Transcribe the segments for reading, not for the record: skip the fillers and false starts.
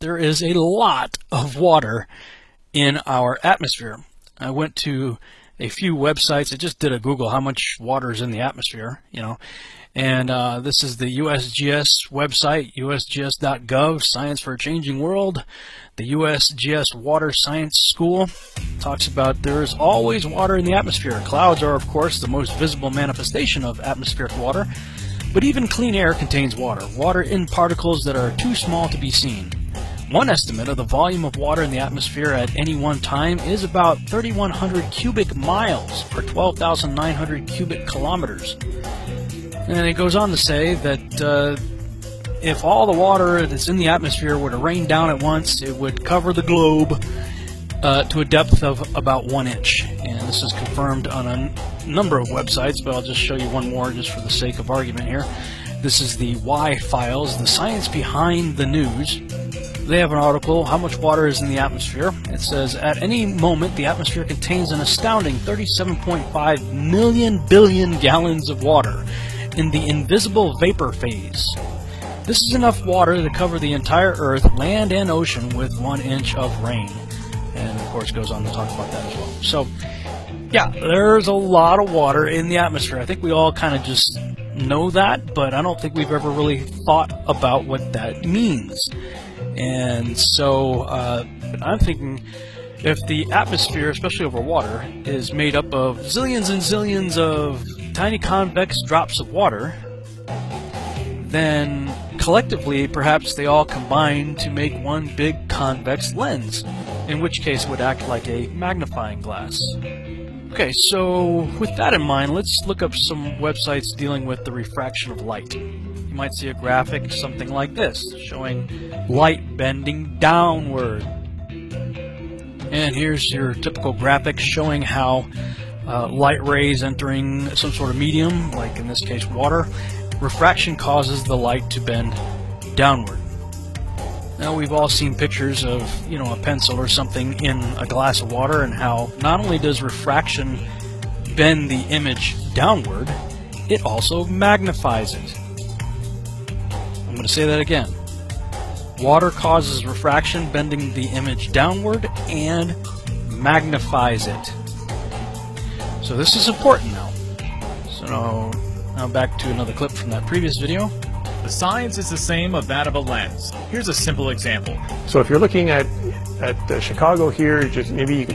there is a lot of water in our atmosphere. I went to a few websites. I just did a Google how much water is in the atmosphere, and this is the USGS website, usgs.gov, Science for a Changing World. The USGS Water Science School talks about there is always water in the atmosphere. Clouds are, of course, the most visible manifestation of atmospheric water, but even clean air contains water in particles that are too small to be seen. One estimate of the volume of water in the atmosphere at any one time is about 3,100 cubic miles per 12,900 cubic kilometers. And it goes on to say that if all the water that's in the atmosphere were to rain down at once, it would cover the globe to a depth of about 1 inch. And this is confirmed on a number of websites, but I'll just show you one more just for the sake of argument here. This is the Why Files, the science behind the news. They have an article, How Much Water is in the Atmosphere? It says, at any moment, the atmosphere contains an astounding 37.5 million billion gallons of water in the invisible vapor phase. This is enough water to cover the entire Earth, land and ocean, with 1 inch of rain. And, of course, goes on to talk about that as well. So, yeah, there's a lot of water in the atmosphere. I think we all kind of just know that, but I don't think we've ever really thought about what that means. And so I'm thinking if the atmosphere, especially over water, is made up of zillions and zillions of tiny convex drops of water, then collectively perhaps they all combine to make one big convex lens, in which case it would act like a magnifying glass. Okay, so with that in mind, let's look up some websites dealing with the refraction of light. You might see a graphic something like this, showing light bending downward. And here's your typical graphic showing how light rays entering some sort of medium, like in this case water, refraction causes the light to bend downward. Now we've all seen pictures of, a pencil or something in a glass of water, and how not only does refraction bend the image downward, it also magnifies it. I'm going to say that again. Water causes refraction, bending the image downward, and magnifies it. So this is important now. So now back to another clip from that previous video. The science is the same of that of a lens. Here's a simple example. So if you're looking at Chicago here,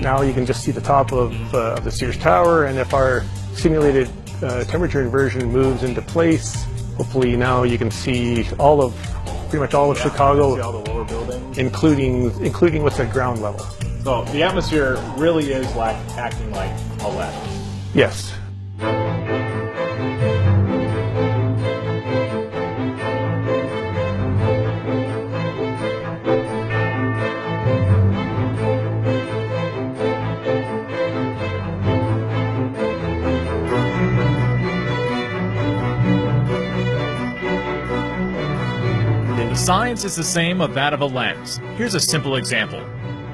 now you can just see the top of the Sears Tower, and if our simulated temperature inversion moves into place, hopefully now you can see pretty much all of Chicago, see all the lower buildings, including what's at ground level. So the atmosphere really is acting like a lens. Yes. The science is the same of that of a lens. Here's a simple example.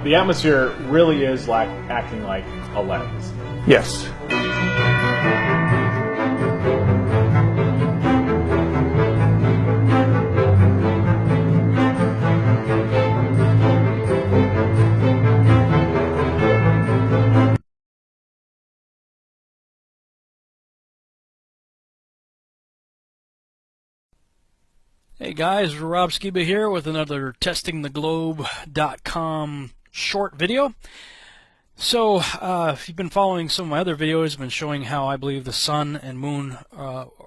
The atmosphere really is acting like a lens. Yes. Hey guys, Rob Skiba here with another testingtheglobe.com short video. So, if you've been following some of my other videos, I've been showing how I believe the sun and moon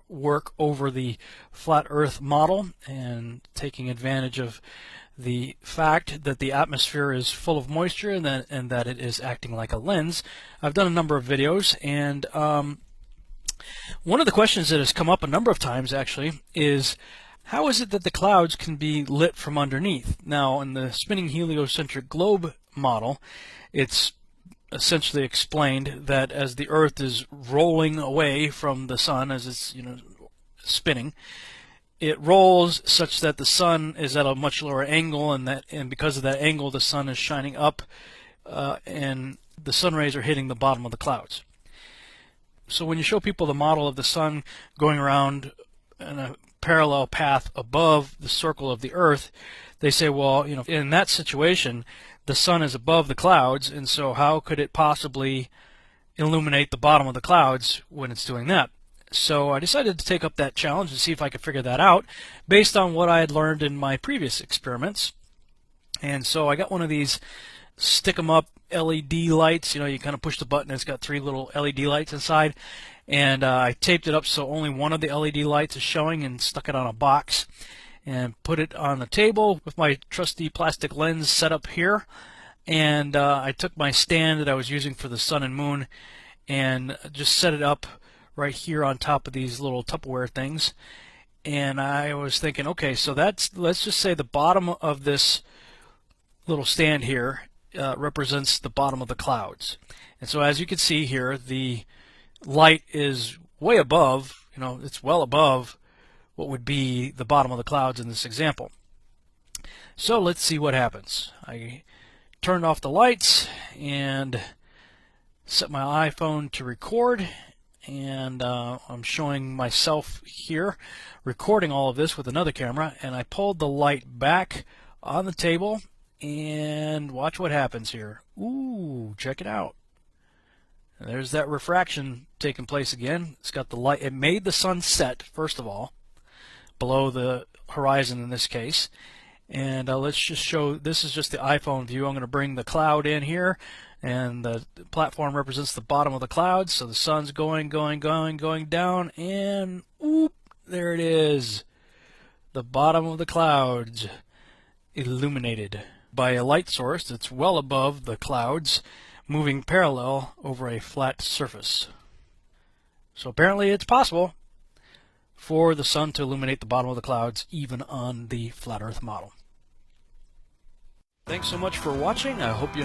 work over the flat Earth model, and taking advantage of the fact that the atmosphere is full of moisture and that it is acting like a lens. I've done a number of videos, and one of the questions that has come up a number of times actually is, how is it that the clouds can be lit from underneath? Now, in the spinning heliocentric globe model, it's essentially explained that as the Earth is rolling away from the sun, as it's spinning, it rolls such that the sun is at a much lower angle, and because of that angle, the sun is shining up, and the sun rays are hitting the bottom of the clouds. So when you show people the model of the sun going around in a parallel path above the circle of the Earth, they say, well, you know, in that situation, the sun is above the clouds, and so how could it possibly illuminate the bottom of the clouds when it's doing that? So I decided to take up that challenge and see if I could figure that out based on what I had learned in my previous experiments. And so I got one of these stick-em-up LED lights. You know, you kind of push the button, it's got 3 little LED lights inside. And I taped it up so only one of the LED lights is showing, and stuck it on a box and put it on the table with my trusty plastic lens set up here. And I took my stand that I was using for the sun and moon and just set it up right here on top of these little Tupperware things. And I was thinking, okay, so that's, let's just say the bottom of this little stand here represents the bottom of the clouds. And so as you can see here, the light is way above, you know, it's well above what would be the bottom of the clouds in this example. So let's see what happens. I turned off the lights and set my iPhone to record, and I'm showing myself here recording all of this with another camera, and I pulled the light back on the table, and watch what happens here. Ooh, check it out. And there's that refraction taking place again. It's got the light. It made the sun set, first of all, below the horizon in this case. And let's just show, this is just the iPhone view. I'm going to bring the cloud in here, and the platform represents the bottom of the clouds. So the sun's going down, and oop, there it is. The bottom of the clouds illuminated by a light source that's well above the clouds, moving parallel over a flat surface. So apparently it's possible for the sun to illuminate the bottom of the clouds even on the flat Earth model. Thanks so much for watching. I hope you